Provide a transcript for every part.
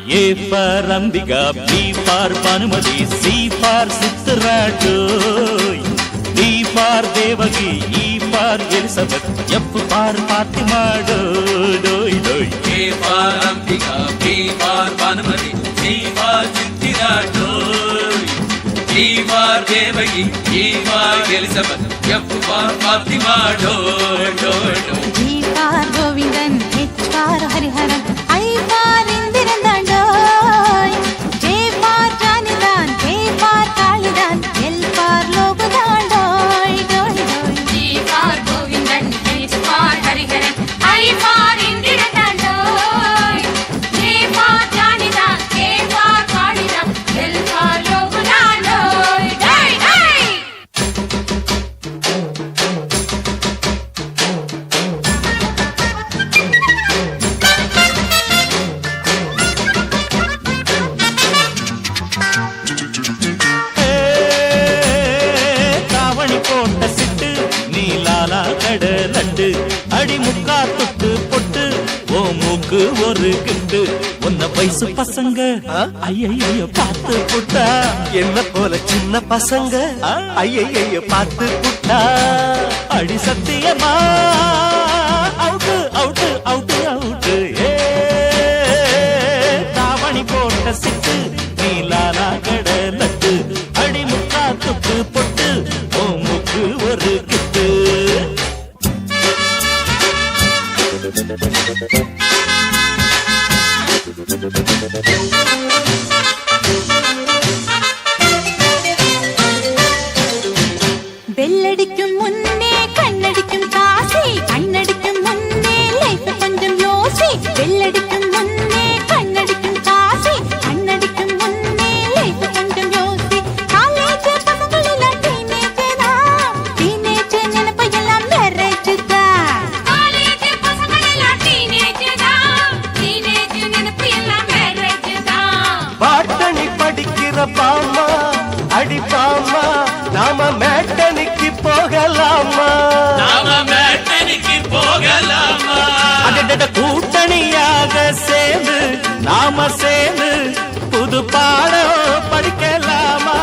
A for Ambika, B for Banumati, C for Sittaratoy, D for Devagi, E for Elizabeth, F for Fatima, doy. A for Ambika, B for Banumati, C for Sittaratoy, D for Devagi, E for Elizabeth, F for Fatima, doy. G for Govindan, H for Hariharan, I for Indirandan. அடி முக்கா தொட்டு பொட்டு ஓ மூக்கு ஒரு கிட்டு உன்ன வயசு பசங்க ஐயையோ பார்த்து புட்டா என்ன போல சின்ன பசங்க ஐயையோ பார்த்து புட்டா அடி சத்தியமா அவுட்டு அவுட்டு அவுட்டு அவுட்டு தாவணி போட்ட சிட்டு நீலாலா கடலட்டு அடி முக்கா தொட்டு பொட்டு ஓ மூக்கு ஒரு கிட்டு பெல்லடிக்கும் முன்னே கண்ணடிக்கும் காசி கண்ணடிக்கும் முன்னே லைஃப் கொஞ்சம் யோசி பெல்லடிக்கும் முன்னே கண்ணடிக்கும் காசி கண்ணடிக்கும் முன்னே லைஃப் கொஞ்சம் யோசி காலேஜ் பசங்கள் எல்லாம் டீனேஜ் நினைப்பு எல்லாம் மேரேஜ் தான் காலேஜ் பசங்கள் எல்லாம் டீனேஜ் நினைப்பு எல்லாம் மேரேஜ் தான் பாட்டணி படிக்கிற பாமா அடி பாமா நாம மேட்டனிக்கு போகலாமா கூட்டணியாக சேர்ந்து நாம சேர்ந்து புது பாடம் படிக்கலாமா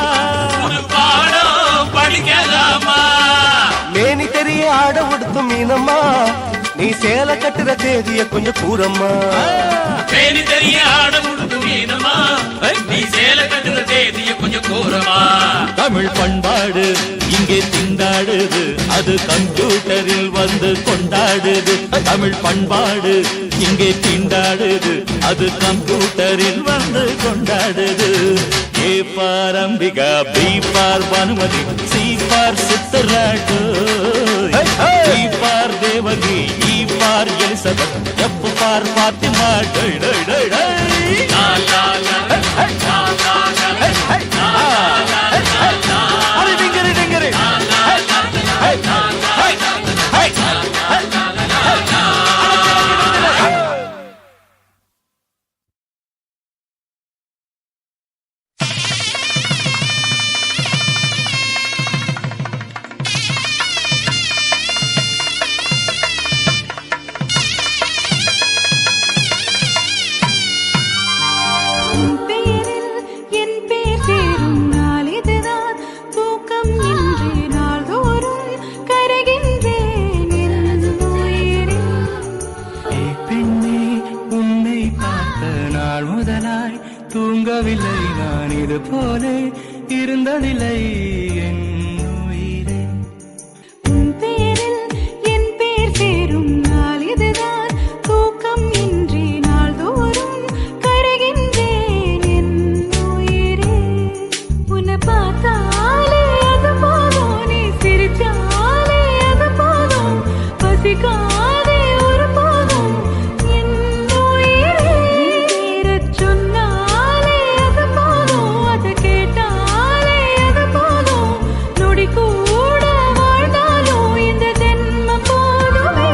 மேனி தெரிய ஆட உடுத்தும் மீனம்மா நீ சேல கட்டுற தேதிய கொஞ்சம் கூறம்மா மேனி தெரிய ஆட உடுத்தும் மீனம்மா நீ சேல கட்டுற தேதிய கொஞ்சம் கூறமா தமிழ் பண்பாடு இங்கே திண்டாடுது அது கம்ப்யூட்டரில் வந்து கொண்டாடுது தமிழ் பண்பாடு இங்கே திண்டாடுது அது கம்ப்யூட்டரில் வந்து கொண்டாடுது A for Ambika, B for Banumati, C for Sittaratoy, D for Devagi, E for Elizabeth, F for Fatima, doy. La la la la la la la. அடி டிங்கரி டிங்கரி தூங்கவில்லை நான் இது போல இருந்ததில்லை என் உயிரே உன் பேரில் என் பேர் சேரும் நாள் இதுதான் தூக்கம் இன்றி நாள்தோறும் கரைகின்றேன் என் உயிரே உன்னை பார்த்தாலே அது போதும் நீ சிரிச்சாலே அது போதும் பசிக்காதே ஒரு போதும் என் உயிரே சொன்னாலே அது போதும் அதை கேட்டாலே அது போதும் நொடி கூட வாழ்ந்தாலும் இந்த ஜென்மம் போதுமே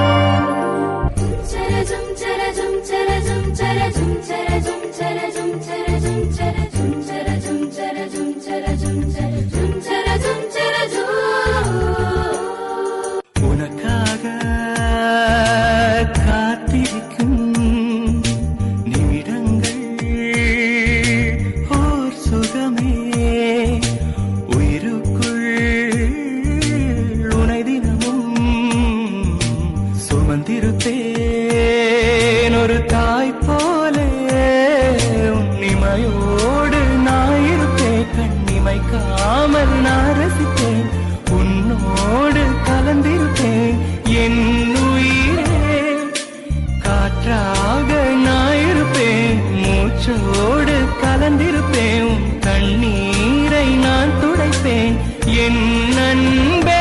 காத்திருக்கும் நிமிடங்கள் ஓர் சுகமே உயிருக்குள் உனை தினமும் சுமந்திருப்பேன் ஒரு தாய் போலே உன்னிமையோடு நான் இருப்பேன் கண்ணிமைக்காமல் நான் ரசிப்பேன் உன்னோடு கலந்திருப்பேன் என் உயிரே காற்றாக நான் இருப்பேன் மூச்சோடு கலந்திருப்பேன் உன் கண்ணீரை நான் துடைப்பேன் என் அன்பே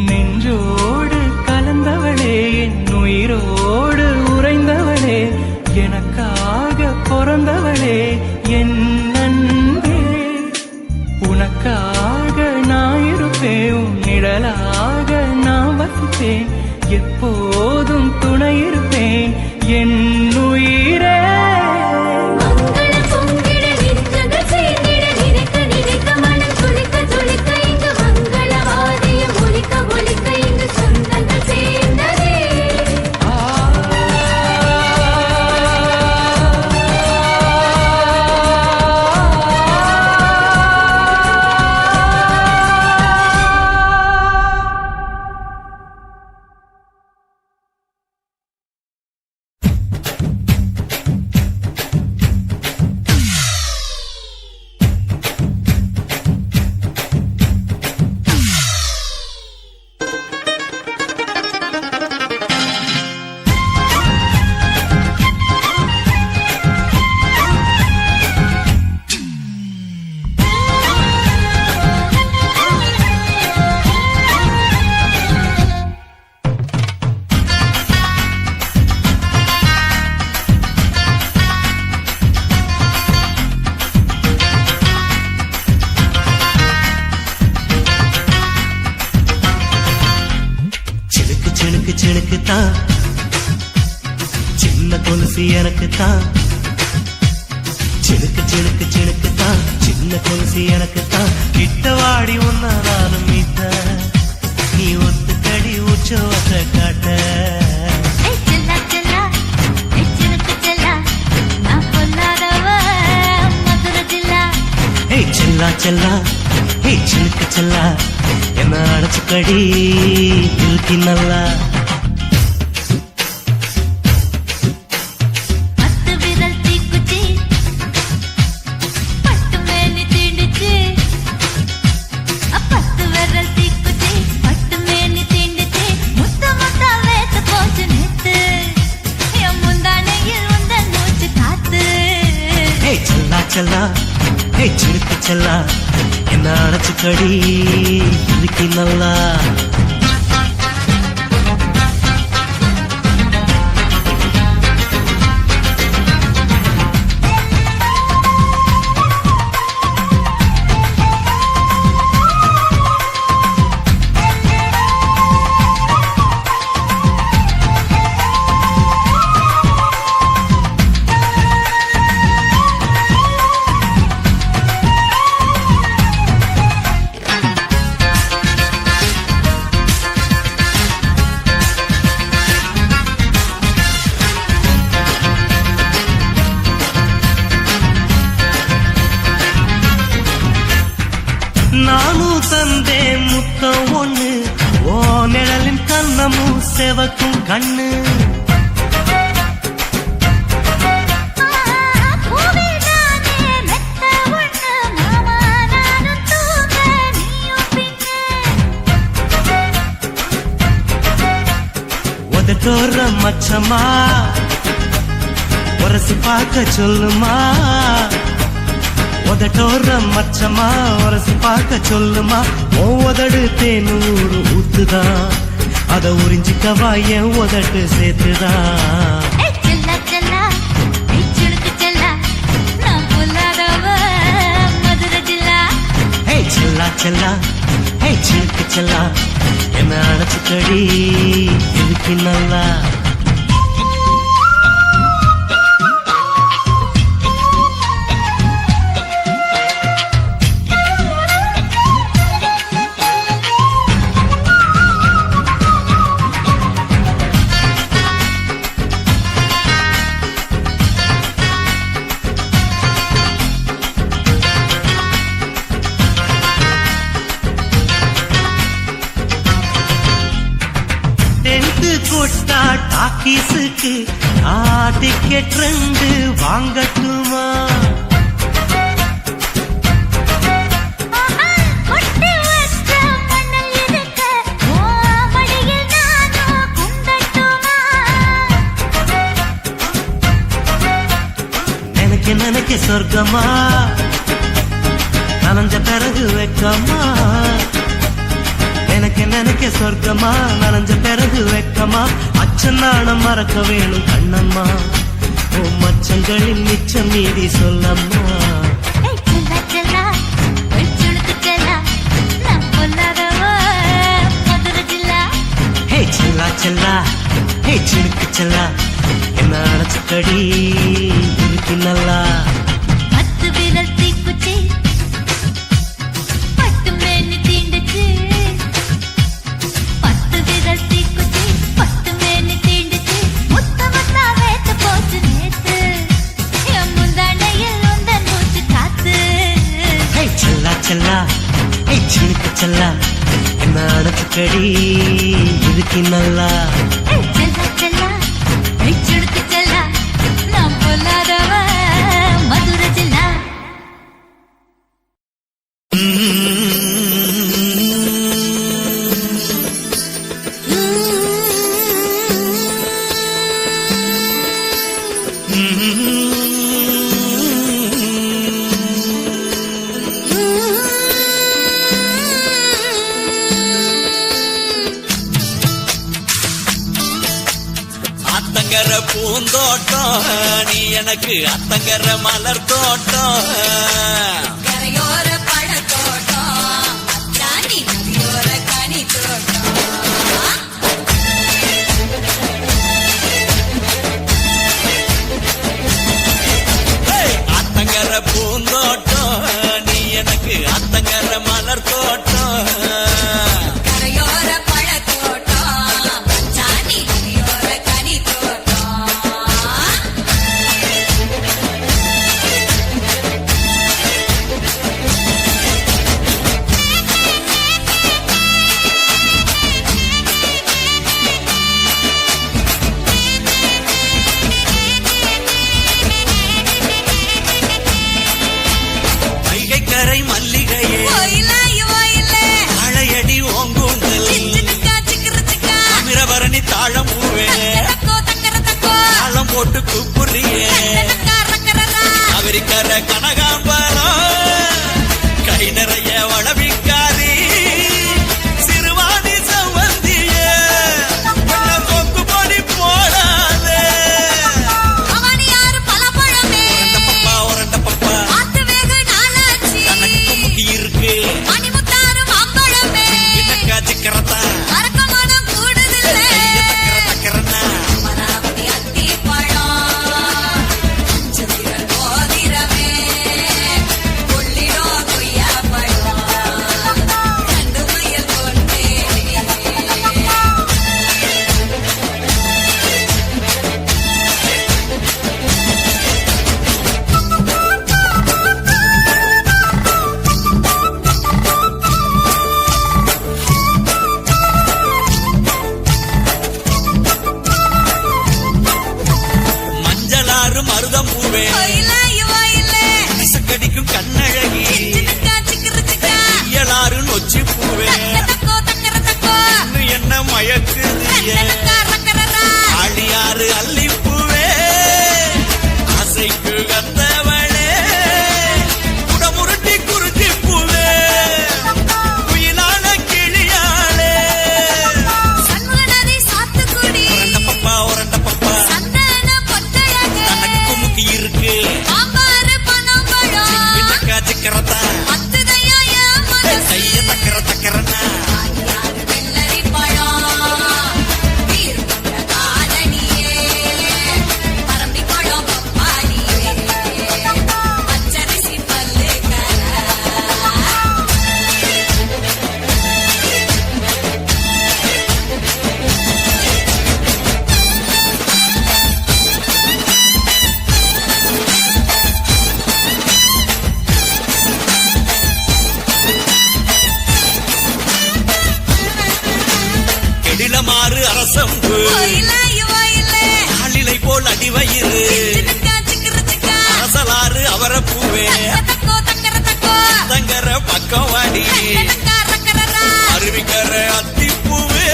நெஞ்சோடு கலந்தவளே என் உயிரோடு உறைந்தவளே எனக்காக பிறந்தவளே என் அன்பே உனக்காக நான் இருப்பேன் உன் நிழலாக நான் வசிப்பேன் எப்போதும் துணை இருப்பேன் என் உயிரே மங்களம் பொங்கிட நெஞ்சங்கள் சேர்ந்திட நினைக்க நினைக்க மனம் துளிக்க துளிக்க இங்கு மங்களவாதியம் ஒலிக்க ஒலிக்க இங்கு சொந்தங்கள் சேர்ந்ததே சினுக்கு தான் சின்ன கொலுசு எனக்கு தான் சினுக்கு தான் சின்ன கொலுசு எனக்கு தான் கிட்ட வாடி ஒன்னா நானும் மீட்ட நீ ஒத்துக்கடி உற்சவத்தை காட்ட செல்லா செல்லா சினுக்கு செல்லா நான் பொல்லாதவ மதுரை ஜில்லா செல்லா செல்லா சினுக்கு செல்லா என்ன அடைச்சுக்கடி இழுக்கி நல்லா பத்து விரல் தீக்குச்சி பட்டு மேனி தீண்டுச்சு பத்து விரல் தீக்குச்சி பட்டு மேனி தீண்டுச்சு முத்த முத்த வேத்து போச்சு நேத்து என் முந்தானையில் உந்தன் மூச்சு காத்து செல்லா செல்லா சினுக்கு செல்லா என்ன அடைச்சுக்கடி இழுக்கி நல்லா நானும் தந்தேன் முத்தம் ஒண்ணு ஓ நிழலின் கண்ணமும் செவக்கும் கண்ணு உதட்டோர மச்சமா உரசி பார்க்க சொல்லுமா உதட்டோர மச்சமா உரசி பார்க்க சொல்லுமா உதடு தேனூறு ஊத்துதான் அத உறிஞ்சிக்கவா என் உதட்டு சேர்த்துதான் செல்லா செல்லா ஹே சிலுக்கு செல்லா என்ன அழைச்சுக்கடி இதுக்கு நல்லா கூட்டா டாக்கீஸுக்கு டிக்கெட் 2 வாங்கட்டுமா எனக்கு சொர்க்கமா நனைஞ்ச பிறகு வெக்கமா எனக்கு சொர்க்கமா நனைஞ்ச பிறகு வெக்கமா அச்சநாணம் மறக்க வேணும் கண்ணம்மா ஓ மச்சங்களின் மிச்சம் மீதி சொல்லம்மா ஹே செல்லா செல்லா ஹே சிலுக்கு செல்லா என்ன அழைச்சுக்கடி இதுக்கு நல்லா செல்லா ஏய் சிலுக்கு செல்லா என்ன அழைச்சுக்கடி இதுக்கு நல்லா மதுரை ஜில்லா அத்தங்கர பூந்தோட்டம் நீ எனக்கு அத்தங்கர மலர் தோட்டம் கரையோர பழத்தோட்டம் தாண்டி நதியோர கனி தோட்டம் அத்தங்கர பூந்தோட்டம் நீ எனக்கு அத்தங்கர மலர் தோட்டம் கரையோர பழத்தோட்டம் தாண்டி நதியோர கனி தோட்டம் மாறு அரசம்பு காலிலை போல் அடிவயிறு அரசலாறு அவரப்பூவே தங்கர பக்கம் வாடி அருவிக்கர அத்திப்பூவே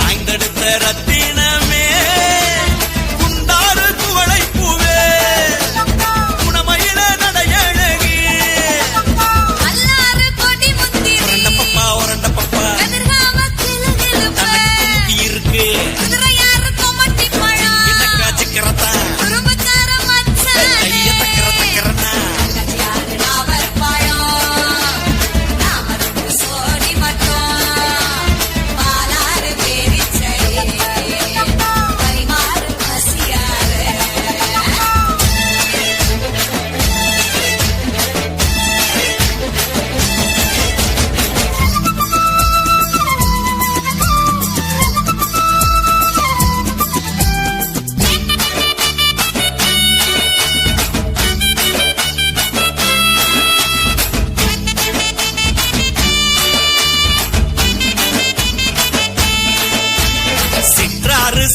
ஐந்தெடுத்த ரத்தினமே குண்டாறு குவளை பூவே குணமயில நடையழகி பப்பா ஒரண்ட பப்பா தனக்கு இருக்கு என்னக்கா சிக்கிறதா கைய தக்கர தக்கரனா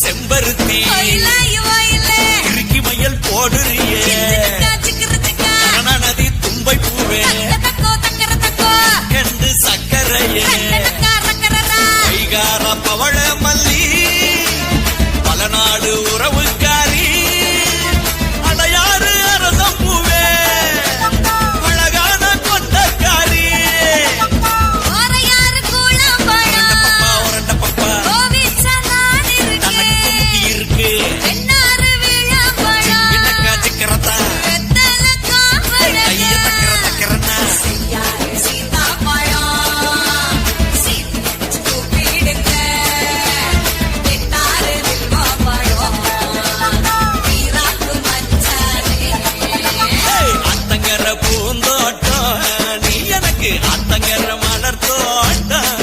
செம்பருத்தி இறுக்கி மயல் போடுறியே நதி தும்பை பூவே கண்டு சக்கரையே கைகார பவள மல்லி பல நாடு உறவுக்காரி அடையாறு அரசம் பூவே அழகான கொண்டக்காரி ஒரண்ட பப்பா இருக்கு என்னக்கா சிக்கிறதா கைய தக்கர தக்கரனா அத்தங்கர பூந்தோட்டம் நீ எனக்கு அத்தங்கர மலர் தோட்டம்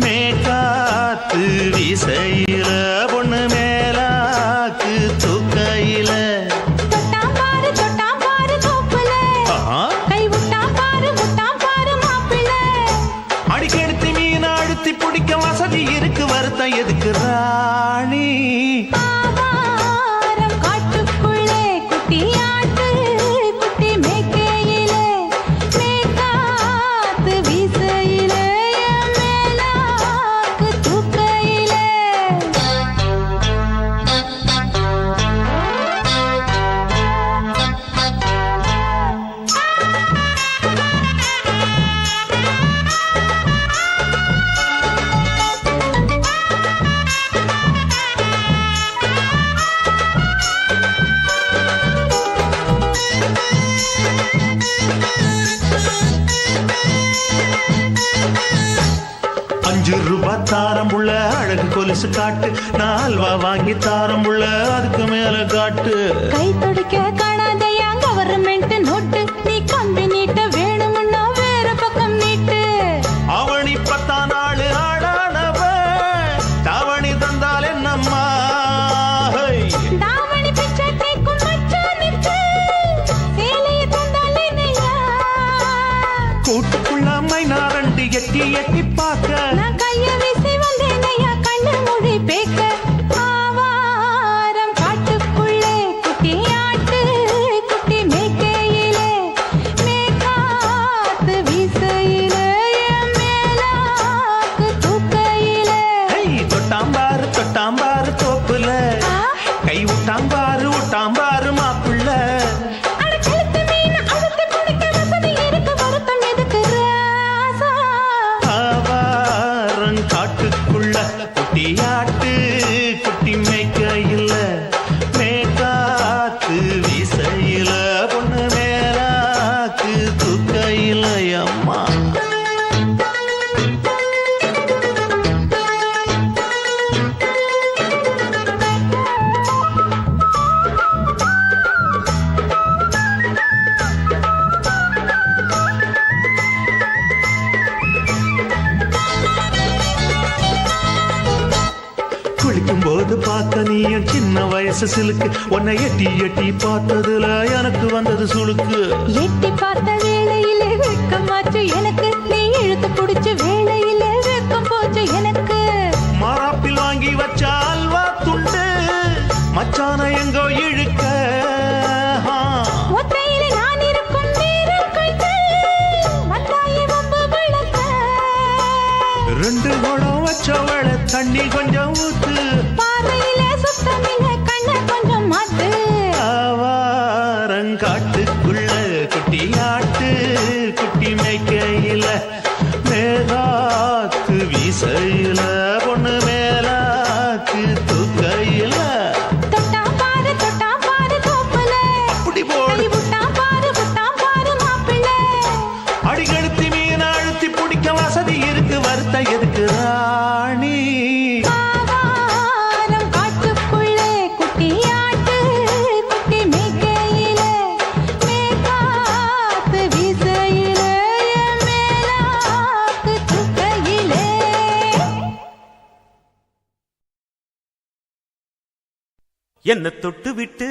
மேகாத்து வீசையில பொண்ணு மேலாக்கு தூக்கையில அடிக்கெடுத்து மீன் அழுத்தி பிடிக்க வசதி இருக்கு வருத்தம் எதுக்கு ராணி ₹5 தாரம் உள்ள அழகு கொலுசு காட்டு நான் அல்வா வாங்கி தாரம் உள்ள அதுக்கு மேல காட்டு கை தொடிக்க காணாதையா கவர்மெண்ட் நோட்டு நீ கம்பி நீட்ட வேணும்னா வேற பக்கம் நீட்டு அவனி 10 நாள் ஆடானவ தாவணி தந்தால் என்னம்மா தாவணி பிச்சை கேக்கும் மச்சானுக்கு சேலைய தந்தால் என்னையா கூட்டுக்குள்ள மைனாரண்டு எட்டி எட்டி பார்க்க நான் கைய வீசி வந்தேனையா கண்ணு மொழி பேக்க ஆவாரம் காட்டுக்குள்ளே குட்டி ஆட்டு குட்டி மேய்க்கையிலே குட்டி மேய்க்கையில் மேற்காத்து வீசையில பொண்ணு மேலாக்கு தூக்கையில் அம்மா குளிக்கும் போது பார்த்த நீ என் சின்ன வயசு சிலுக்கு உன்னை எட்டி எட்டி பார்த்ததுல எனக்கு வந்தது சுளுக்கு எட்டி பார்த்த வேளையிலே வெட்கமாச்சு எனக்கு நீ இழுத்து பிடிச்ச வேளையிலே வெட்கம் போச்சு எனக்கு மாறாப்பில் வாங்கி வச்ச அல்வா துண்டு மச்சான எங்கோ இழுக்க ஒத்தையிலே நான் இருக்கும் நேரம் கொய்து வந்தாயே வம்பு விளக்க ரெண்டு குடம் வச்சவள தண்ணி கொஞ்சம் ஊத்து பார்வையிலே சுத்தமில்லை கண்ண கொஞ்சம் மாத்து ஆவாரங்காட்டுக்குள்ள குட்டி ஆட்டு குட்டி மேய்க்கையில மேலாத்து வீசையில பொண்ணு மேலாக்கு தூக்கையில தொட்டா பாரு தோப்புல அப்படி போடு புட்டா பாரு மாப்பிள்ளை அடிக்கடுத்தி மீன் அழுத்தி பிடிக்க வசதி இருக்கு வருத்த எதுக்கு ராணி ஆவாரம் காட்டுக்குள்ளே குட்டியாட்டு குட்டி மேய்க்கையில மேற்காத்து வீசையில மேலாக்கு தூக்கையிலே என்ன தொட்டு விட்டு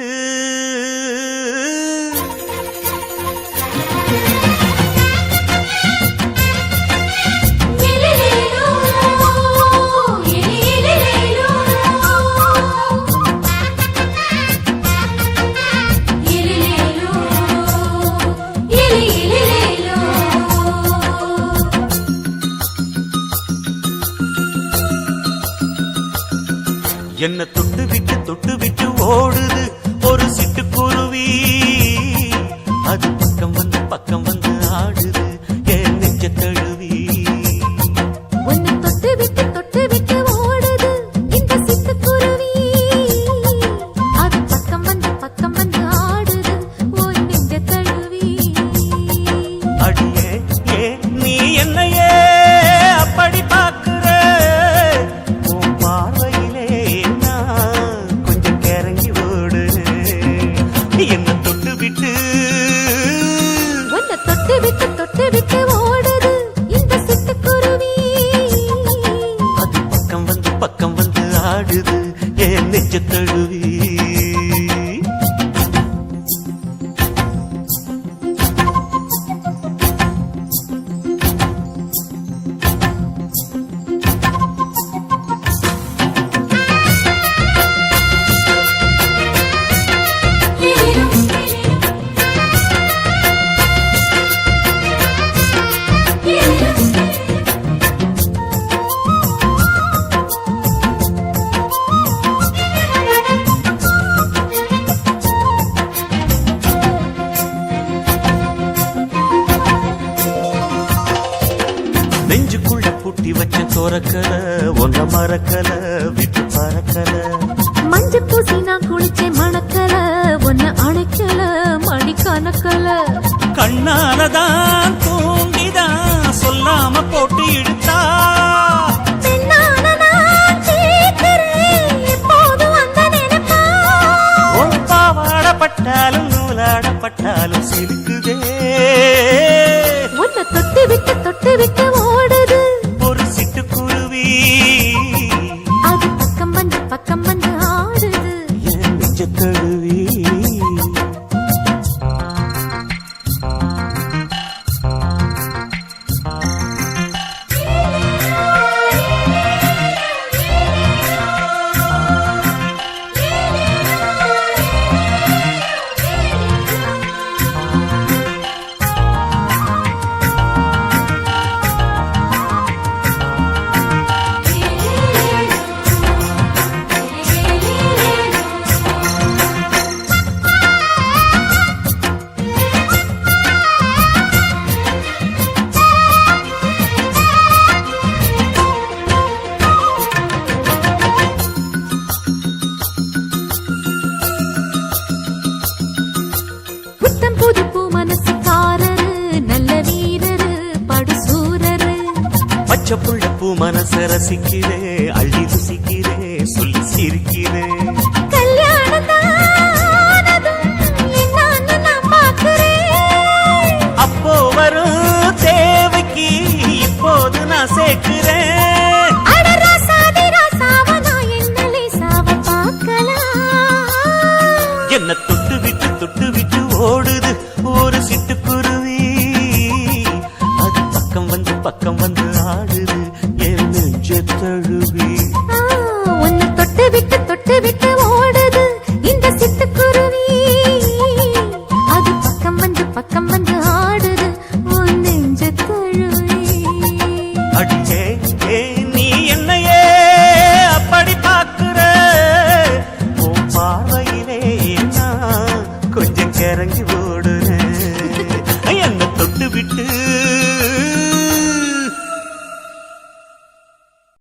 என்ன தொட்டு விட்டு ஓடுது ஒரு சிட்டுக்குருவி அது பக்கம் வந்து ஆடுது என் நெஞ்ச தழுவி உன்னை தொட்டு விட்டு ஓடுது இந்த சிட்டுக்குருவி அது பக்கம் வந்து ஆடுது உன் நெஞ்ச தழுவி அடியே ஏ நீ என்னையே அப்படி பார்க்கிற உன் பார்வையிலே நான் கொஞ்சம் கிறங்கி ஓடு என்ன தொட்டு விட்டு உன்னை தொட்டு விட்டு ஓடுது இந்த சிட்டுக்குருவி அது பக்கம் வந்து ஆடுது என் நெஞ்ச தழுவி நெஞ்சுக்குள்ள பூட்டி வச்ச தோரக்கல ஒன்ன மறக்கல விட்டு பறக்கல மஞ்சள் பூசி நான் குளிச்சேன் மணக்கல உன்னை அணைக்கல மணி கணக்கல கண்ணாலதான் தூங்கிதான் சொல்லாம போட்டு இழுத்தா ஒரு பாவாடப்பட்டாலும் நூலாடப்பட்டாலும் சிலுக்குதே உன்னை தொட்டு விட்டு ஓடுது ஒரு சிட்டுக்குருவி அது பக்கம் வந்து ஆடுது என் நெஞ்ச தழுவி பச்சை புள்ள பூ மனச ரசிக்கிறே அள்ளி ருசிக்கிறே சொல்லி சிரிக்கிறே அப்போ வரும் தேவைக்கு இப்போது நான் சேர்க்கிறேன் என்ன தொட்டு விட்டு ஓடுது ஒரு சிட்டுக்குருவி அது பக்கம் வந்து ஆடுது என் நெஞ்ச தழுவி உன்னை தொட்டு விட்டு ஓடுது இந்த சிட்டுக்குருவி அது பக்கம் வந்து ஆடுது உன் நெஞ்ச தழுவி அடியே நீ என்னையே அப்படி பார்க்கிற உன் பார்வையிலே நான் கொஞ்சம் கிறங்கி ஓடுறேன் என்ன தொட்டு விட்டு